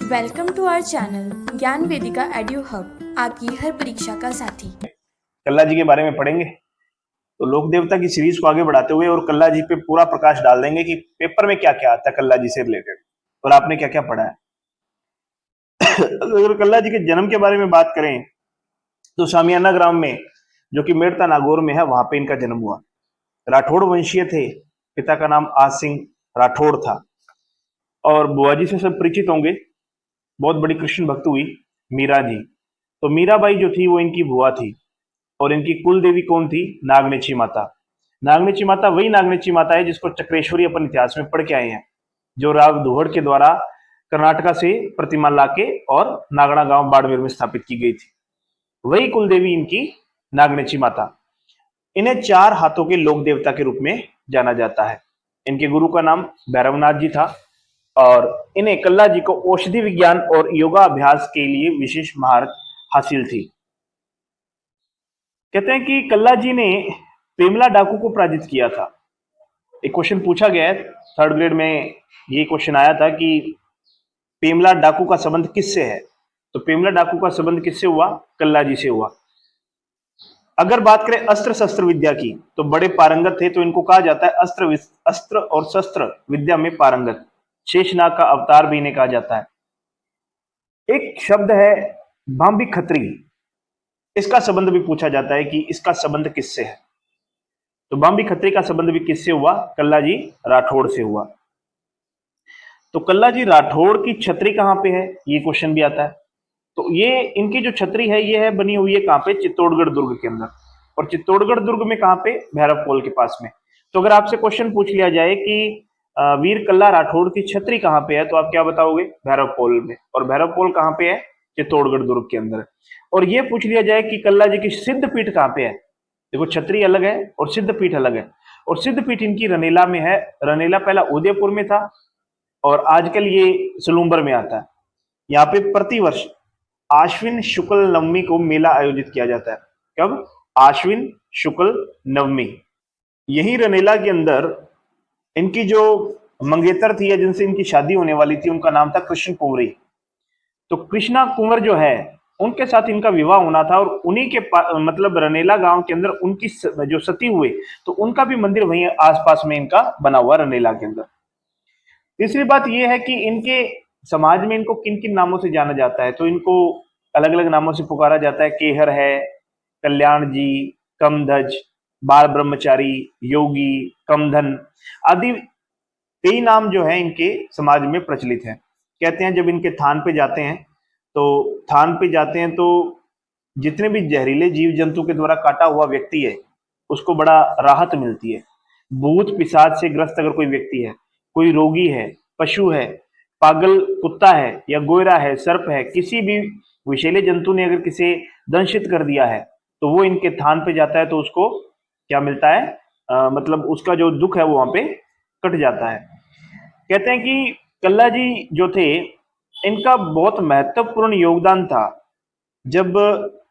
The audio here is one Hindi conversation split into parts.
वेलकम टू आवर चैनल ज्ञान वेदिका एड्यू हब, आपकी हर परीक्षा का साथी। कल्ला जी के बारे में पढ़ेंगे तो लोक देवता की सीरीज को आगे बढ़ाते हुए और कल्ला जी पे पूरा प्रकाश डाल देंगे कि पेपर में क्या क्या आता है कल्ला जी से रिलेटेड और आपने क्या क्या पढ़ा है। अगर कल्ला जी के जन्म के बारे में बात करें तो सामियाना ग्राम में, जो कि मेड़ता नागौर में है, वहां पे इनका जन्म हुआ। राठौड़ वंशीय थे। पिता का नाम आज सिंह राठौड़ था। और बुआ जी से सब परिचित होंगे, बहुत बड़ी कृष्ण भक्त हुई मीरा जी। तो मीराबाई जो थी वो इनकी बुआ थी। और इनकी कुल देवी कौन थी? नागनेची माता। नागनेची माता वही नागनेची माता है जिसको चक्रेश्वरी अपन इतिहास में पढ़ के आए हैं, जो राव दुहड़ के द्वारा कर्नाटका से प्रतिमा लाके और नागड़ा गांव बाड़मेर में स्थापित की गई थी। वही कुल देवी इनकी नागनेची माता। इन्हें 4 हाथों के लोक देवता के रूप में जाना जाता है। इनके गुरु का नाम भैरवनाथ जी था और इन्हें कल्ला जी को औषधि विज्ञान और योगाभ्यास के लिए विशेष महारत हासिल थी। कहते हैं कि कल्ला जी ने पेमला डाकू को पराजित किया था। एक क्वेश्चन पूछा गया है, 3rd ग्रेड में ये क्वेश्चन आया था कि पेमला डाकू का संबंध किससे है। तो पेमला डाकू का संबंध किससे हुआ? कल्ला जी से हुआ। अगर बात करें अस्त्र शस्त्र विद्या की तो बड़े पारंगत थे, तो इनको कहा जाता है अस्त्र और शस्त्र विद्या में पारंगत। शेषनाग का अवतार भी इन्हें कहा जाता है। एक शब्द है भांबी खत्री, इसका संबंध भी पूछा जाता है कि इसका संबंध किससे है। तो बांबी खत्री का संबंध भी किससे हुआ? कल्ला जी राठौड़ से हुआ। तो कल्ला जी राठौड़ की छतरी कहां पे है, ये क्वेश्चन भी आता है। तो ये इनकी जो छतरी है ये है बनी हुई है कहां पे? चित्तौड़गढ़ दुर्ग के अंदर। और चित्तौड़गढ़ दुर्ग में कहां पे? भैरव पोल के पास में। तो अगर आपसे क्वेश्चन पूछ लिया जाए कि वीर कल्ला राठौड़ की छतरी कहां पे है, तो आप क्या बताओगे? भैरव पोल में। और भैरव पोल कहां पे है? चित्तौड़गढ़ दुर्ग के अंदर। और ये पूछ लिया जाए कि कल्ला जी की सिद्ध पीठ कहां पे है, देखो छतरी अलग है और सिद्ध पीठ अलग है। और सिद्ध पीठ इनकी रनेला में है। रनेला पहला उदयपुर में था और आजकल ये सलूम्बर में आता है। यहाँ पे प्रतिवर्ष आश्विन शुक्ल नवमी को मेला आयोजित किया जाता है। कब? आश्विन शुक्ल नवमी। यही रनेला के अंदर इनकी जो मंगेतर थी या जिनसे इनकी शादी होने वाली थी, उनका नाम था कृष्ण कुंवरी। तो कृष्णा कुंवर जो है उनके साथ इनका विवाह होना था और उन्हीं के मतलब रनेला गांव के अंदर उनकी जो सती हुए, तो उनका भी मंदिर वहीं आसपास में इनका बना हुआ रनेला के अंदर। तीसरी बात यह है कि इनके समाज में इनको किन किन नामों से जाना जाता है। तो इनको अलग अलग नामों से पुकारा जाता है। केहर है, कल्याण जी, कमधज, बाल ब्रह्मचारी, योगी, कमधन आदि कई नाम जो है इनके समाज में प्रचलित है। कहते हैं जब इनके थान पे जाते हैं तो जितने भी जहरीले जीव जंतु के द्वारा काटा हुआ व्यक्ति है उसको बड़ा राहत मिलती है। भूत पिशाच से ग्रस्त अगर कोई व्यक्ति है, कोई रोगी है, पशु है, पागल कुत्ता है या गोयरा है, सर्प है, किसी भी विषैले जंतु ने अगर किसे दंशित कर दिया है तो वो इनके थान पे जाता है तो उसको क्या मिलता है? मतलब उसका जो दुख है वो वहां पे कट जाता है। कहते हैं कि कल्ला जी जो थे इनका बहुत महत्वपूर्ण योगदान था जब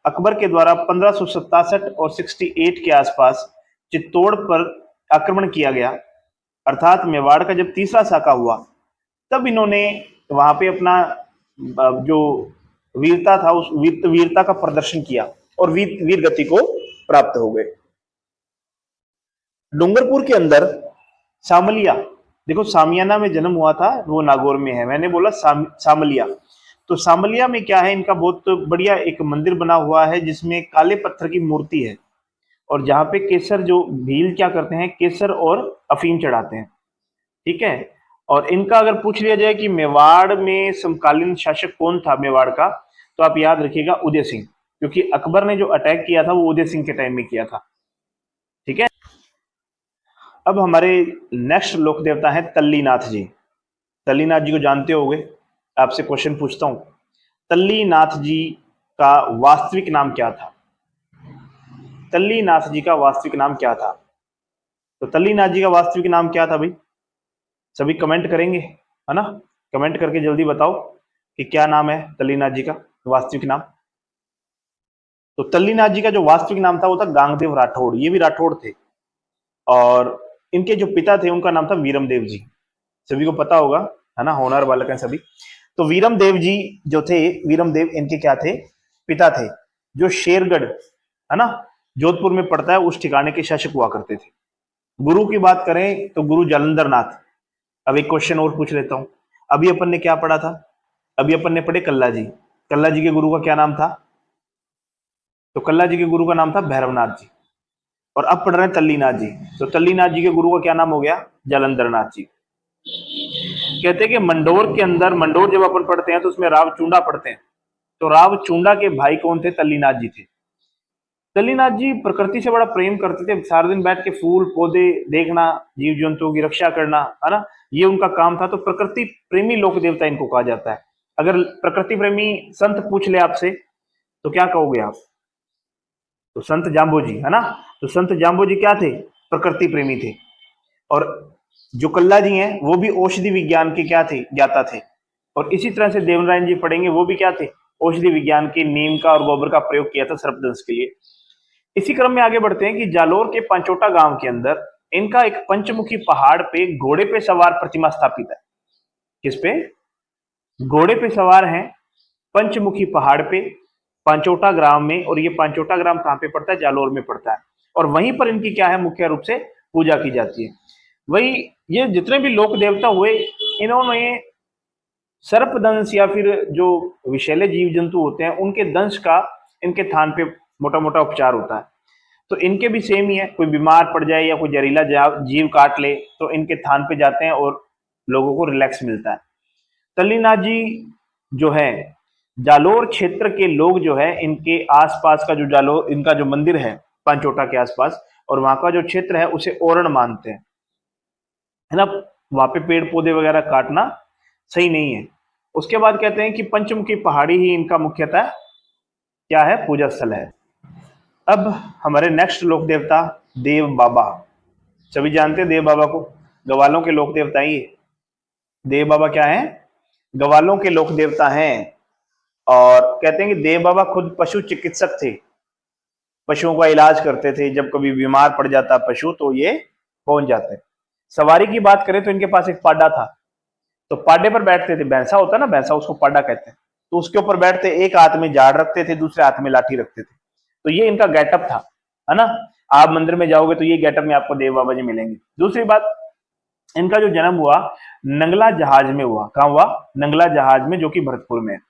अकबर के द्वारा 1567 और 68 के आसपास चित्तौड़ पर आक्रमण किया गया, अर्थात मेवाड़ का जब तीसरा साका हुआ, तब इन्होंने वहां पे अपना जो वीरता था उस वीरता का प्रदर्शन किया और वीर गति को प्राप्त हो गए। डूंगरपुर के अंदर सामलिया, देखो सामियाना में जन्म हुआ था, वो नागौर में है, मैंने बोला सामलिया। तो सामलिया में क्या है? इनका बहुत बढ़िया एक मंदिर बना हुआ है जिसमें काले पत्थर की मूर्ति है और जहां पे केसर, जो भील क्या करते हैं, केसर और अफीम चढ़ाते हैं। ठीक है। और इनका अगर पूछ लिया जाए कि मेवाड़ में समकालीन शासक कौन था मेवाड़ का, तो आप याद रखिएगा उदय सिंह, क्योंकि अकबर ने जो अटैक किया था वो उदय सिंह के टाइम में किया था। ठीक है। अब हमारे नेक्स्ट लोक देवता है तल्लीनाथ जी। तल्लीनाथ जी को जानते होंगे। आपसे क्वेश्चन पूछता हूं, तल्लीनाथ जी का वास्तविक नाम क्या था? तल्लीनाथ जी का वास्तविक नाम क्या था? तो तल्लीनाथ जी का वास्तविक नाम क्या था भाई? सभी कमेंट करेंगे, है ना? कमेंट करके जल्दी बताओ कि क्या नाम है तल्लीनाथ जी का वास्तविक नाम। तो तल्लीनाथ जी का जो वास्तविक नाम था वो था गांगदेव राठौड़। ये भी राठौड़ थे और इनके जो पिता थे उनका नाम था वीरमदेव जी। सभी को पता होगा, है ना? होनहार बालक हैं सभी। तो वीरम देव जी जो थे, वीरम देव इनके क्या थे, पिता थे, जो शेरगढ़ है ना, जोधपुर में पड़ता है, उस ठिकाने के शासक हुआ करते थे। गुरु की बात करें तो गुरु जालंधर नाथ। अब एक क्वेश्चन और पूछ लेता हूं। अभी अपन ने क्या पढ़ा था? अभी अपन ने पढ़े कल्ला जी। कल्ला जी के गुरु का क्या नाम था? तो कल्ला जी के गुरु का नाम था भैरवनाथ जी। और अब पढ़ रहे हैं तल्लीनाथ जी। तो तल्लीनाथ जी के गुरु का क्या नाम हो गया? जालंधर नाथ जी। कहते हैं कि मंडोर के अंदर, मंडोर जब अपन पढ़ते हैं तो उसमें राव चूंडा पढ़ते हैं। तो राव चूंडा के भाई कौन थे? तल्लीनाथ जी थे। तल्लीनाथ जी प्रकृति से बड़ा प्रेम करते थे। सारा दिन बैठ के फूल पौधे देखना, जीव जंतुओं की रक्षा करना, है ना, ये उनका काम था। तो प्रकृति प्रेमी लोक देवता इनको कहा जाता है। अगर प्रकृति प्रेमी संत पूछ ले आपसे तो क्या कहोगे आप? तो संत जाम्बो जी, है ना। तो संत जाम्बो जी क्या थे? प्रकृति प्रेमी थे। और जो कल्ला जी हैं वो भी औषधि विज्ञान के क्या थे? ज्ञाता थे। और इसी तरह से देवनारायण जी पढ़ेंगे, वो भी क्या थे? औषधि विज्ञान के नीम का और गोबर का प्रयोग किया था सर्पदंश के लिए। इसी क्रम में आगे बढ़ते हैं कि जालोर के पंचोटा गांव के अंदर इनका एक पंचमुखी पहाड़ पे घोड़े पे सवार प्रतिमा स्थापित है। किस पे? घोड़े पे सवार हैं, पंचमुखी पहाड़ पे, पंचोटा ग्राम में। और ये पंचोटा ग्राम कहां पे पड़ता है? जालोर में पड़ता है। और वहीं पर इनकी क्या है? मुख्य रूप से पूजा की जाती है। वही ये जितने भी लोक देवता हुए, इन्होंने सर्पदंश या फिर जो विषैले जीव जंतु होते हैं उनके दंश का इनके थान पे मोटा मोटा उपचार होता है। तो इनके भी सेम ही है। कोई बीमार पड़ जाए या कोई जहरीला जीव काट ले तो इनके थान पे जाते हैं और लोगों को रिलैक्स मिलता है। तल्लीनाथ जी जो है, जालोर क्षेत्र के लोग जो है, इनके आसपास का जो जालोर, इनका जो मंदिर है पांचोटा के आसपास और वहां का जो क्षेत्र है उसे ओरण मानते हैं, है ना। वहां पे पेड़ पौधे वगैरह काटना सही नहीं है। उसके बाद कहते हैं कि पंचमुखी पहाड़ी ही इनका मुख्यतः क्या है? पूजा स्थल है। अब हमारे नेक्स्ट लोक देवता देव बाबा। सभी जानते हैं देव बाबा को, गवालों के लोक देवता ही है। देव बाबा क्या है? गवालों के लोक देवता हैं। और कहते हैं कि देव बाबा खुद पशु चिकित्सक थे, पशुओं का इलाज करते थे। जब कभी बीमार पड़ जाता पशु तो ये पहुंच जाते। सवारी की बात करें तो इनके पास एक पाडा था। तो पाडे पर बैठते थे, भैंसा होता ना, भैंसा, उसको पाडा कहते हैं। तो उसके ऊपर बैठते, एक हाथ में झाड़ रखते थे, दूसरे हाथ में लाठी रखते थे। तो ये इनका गेटअप था, है ना। आप मंदिर में जाओगे तो ये गेटअप में आपको देव बाबा जी मिलेंगे। दूसरी बात, इनका जो जन्म हुआ नंगला जहाज में हुआ। कहां हुआ? नंगला जहाज में, जो कि भरतपुर में है।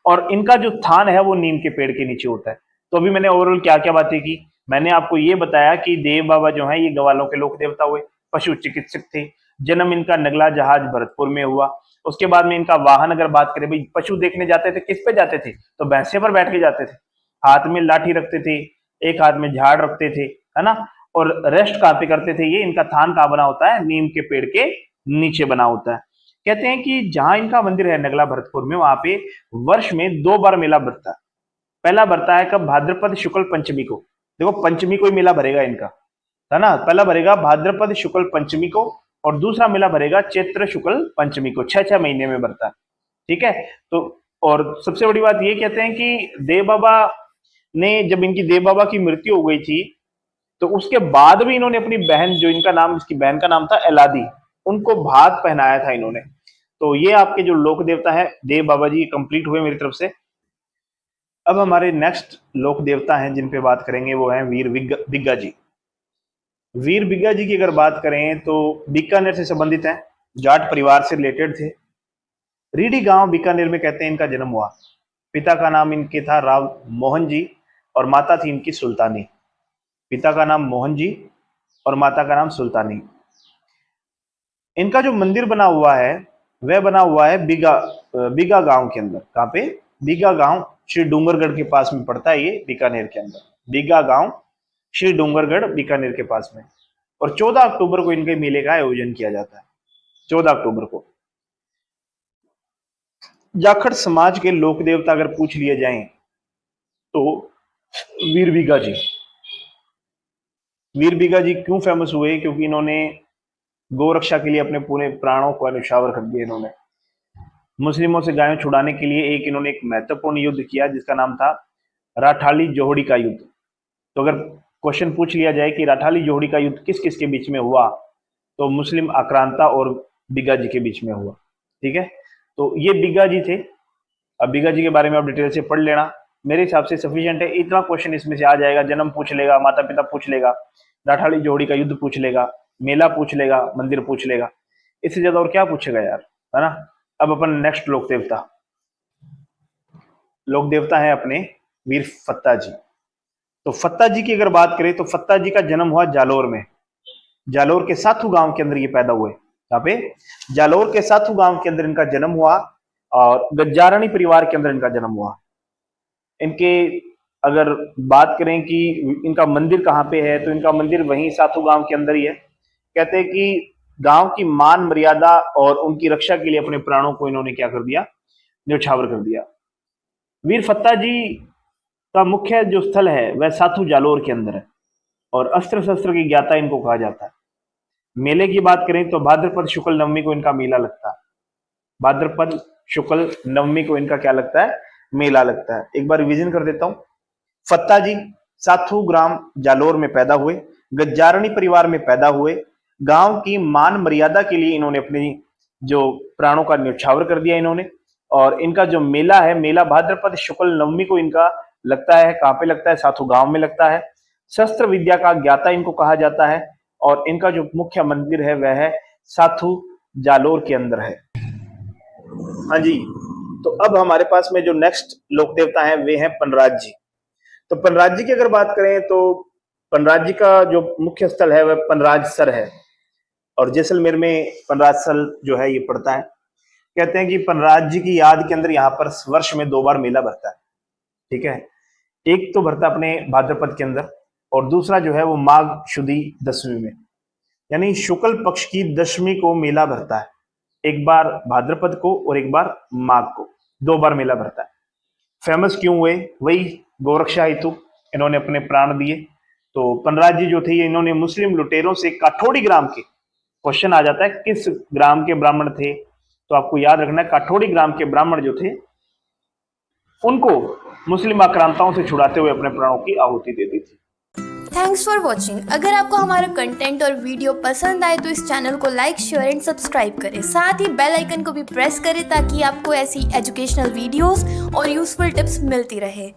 और इनका जो थान है वो नीम के पेड़ के नीचे होता है। तो अभी मैंने ओवरऑल क्या क्या बातें की? मैंने आपको ये बताया कि देव बाबा जो है ये गवालों के लोक देवता हुए, पशु चिकित्सक थे, जन्म इनका नगला जहाज भरतपुर में हुआ। उसके बाद में इनका वाहन अगर बात करें, भाई पशु देखने जाते थे, किस पे जाते थे? तो भैंसे पर बैठ के जाते थे, हाथ में लाठी रखते थे, एक हाथ में झाड़ रखते थे, है ना। और रेस्ट कहाँ पे करते थे? ये इनका थान कहाँ बना होता है? नीम के पेड़ के नीचे बना होता है। कहते हैं कि जहां इनका मंदिर है नगला भरतपुर में, वहां पे वर्ष में 2 बार मेला भरता है। पहला भरता है कब? भाद्रपद शुक्ल पंचमी को। देखो पंचमी को ही मेला भरेगा इनका, है ना। पहला भरेगा भाद्रपद शुक्ल पंचमी को और दूसरा मेला भरेगा चैत्र शुक्ल पंचमी को। 6-6 महीने में भरता है, ठीक है। तो और सबसे बड़ी बात ये कहते हैं कि देव बाबा ने, जब इनकी देव बाबा की मृत्यु हो गई थी तो उसके बाद भी इन्होंने अपनी बहन, जो इनका नाम, इसकी बहन का नाम था एलादी, उनको भाग पहनाया था इन्होंने। तो ये आपके जो लोक देवता है देव बाबा जी कंप्लीट हुए मेरी तरफ से। अब हमारे नेक्स्ट लोक देवता हैं जिन पे बात करेंगे वो हैं वीर बिग्गा जी। वीर बिग्गा जी की अगर बात करें तो बीकानेर से संबंधित हैं, जाट परिवार से रिलेटेड थे। रीडी गांव बीकानेर में कहते हैं इनका जन्म हुआ। पिता का नाम इनके था राव मोहन जी और माता थी इनकी सुल्तानी। पिता का नाम मोहन जी और माता का नाम सुल्तानी। इनका जो मंदिर बना हुआ है वह बना हुआ है बीगा गांव के अंदर। कहाँ पे? बीगा गांव श्री डूंगरगढ़ के पास में पड़ता है ये, बीकानेर के अंदर। बीगा गांव श्री डूंगरगढ़ बीकानेर के पास में। और 14 अक्टूबर को इनके मेले का आयोजन किया जाता है। 14 अक्टूबर को जाखड़ समाज के लोक देवता अगर पूछ लिए जाएं तो वीर बिगा जी। वीर बिगा जी क्यों फेमस हुए? क्योंकि इन्होंने गौ रक्षा के लिए अपने पूरे प्राणों को न्यौछावर कर दिए। इन्होंने मुस्लिमों से गायों छुड़ाने के लिए इन्होंने एक महत्वपूर्ण युद्ध किया जिसका नाम था राठाली जोहड़ी का युद्ध। तो अगर क्वेश्चन पूछ लिया जाए कि राठाली जोहड़ी का युद्ध किस किस के बीच में हुआ, तो मुस्लिम आक्रांता और बिगा जी के बीच में हुआ, ठीक है। तो ये बिग्गा जी थे। अब बिग्गा जी के बारे में आप डिटेल से पढ़ लेना, मेरे हिसाब से सफिशिएंट है। इतना क्वेश्चन इसमें से आ जाएगा, जन्म पूछ लेगा, माता पिता पूछ लेगा, राठाड़ी जोड़ी का युद्ध पूछ लेगा, मेला पूछ लेगा, मंदिर पूछ लेगा, इससे ज्यादा और क्या पूछेगा यार, है ना। अब अपन नेक्स्ट लोक देवता, लोक देवता है अपने वीर फत्ता जी। तो फत्ता जी की अगर बात करें तो फत्ता जी का जन्म हुआ जालोर में, जालोर के साथू गांव के अंदर ये पैदा हुए। यहाँ पे जालोर के साथू गांव के अंदर इनका जन्म हुआ और गज्जारणी परिवार के अंदर इनका जन्म हुआ। इनके अगर बात करें कि इनका मंदिर कहाँ पे है, तो इनका मंदिर वहीं साथू गांव के अंदर ही है। कहते हैं कि गांव की मान मर्यादा और उनकी रक्षा के लिए अपने प्राणों को इन्होंने क्या कर दिया, न्यौछावर कर दिया। वीर फत्ता जी का मुख्य जो स्थल है वह साथू जालोर के अंदर है और अस्त्र शस्त्र की ज्ञाता इनको कहा जाता है। मेले की बात करें तो भाद्रपद शुक्ल नवमी को इनका मेला लगता है। भाद्रपद शुक्ल नवमी को इनका क्या लगता है, मेला लगता है। एक बार रिवीजन कर देता हूं। फत्ता जी साथू ग्राम जालोर में पैदा हुए, गज्जारणी परिवार में पैदा हुए, गांव की मान मर्यादा के लिए इन्होंने अपनी जो प्राणों का न्यौछावर कर दिया इन्होंने। और इनका जो मेला है, मेला भाद्रपद शुक्ल नवमी को इनका लगता है। कहां पे लगता है, साथू गांव में लगता है। शस्त्र विद्या का ज्ञाता इनको कहा जाता है और इनका जो मुख्य मंदिर है वह है साथू जालोर के अंदर है। हाँ जी, तो अब हमारे पास में जो नेक्स्ट लोक देवता है वे हैं पनराज जी। तो पनराज जी की अगर बात करें तो पनराज जी का जो मुख्य स्थल है वह पनराजसर है और जैसलमेर में पनराजसर जो है ये पड़ता है। कहते हैं कि पनराज जी की याद के अंदर यहाँ पर वर्ष में 2 बार मेला भरता है, ठीक है। एक तो भरता अपने भाद्रपद के अंदर और दूसरा जो है वो माघ शुदी दशमी में, यानी शुक्ल पक्ष की दशमी को मेला भरता है। एक बार भाद्रपद को और एक बार माघ को, 2 बार मेला भरता है। फेमस क्यों हुए, वही गोरक्षा हेतु इन्होंने अपने प्राण दिए। तो पनराज जी जो थे ये इन्होंने मुस्लिम लुटेरों से काठोड़ी ग्राम के, क्वेश्चन आ जाता है किस ग्राम के ब्राह्मण थे, तो आपको याद रखना है काठोड़ी ग्राम के ब्राह्मण जो थे उनको मुस्लिम आक्रांताओं से छुड़ाते हुए अपने प्राणों की आहुति दे दी थी। Thanks for watching. अगर आपको हमारा कंटेंट और वीडियो पसंद आए तो इस चैनल को लाइक, शेयर एंड सब्सक्राइब करें। साथ ही बेल आइकन को भी प्रेस करें ताकि आपको ऐसी एजुकेशनल वीडियोस और यूजफुल टिप्स मिलती रहे।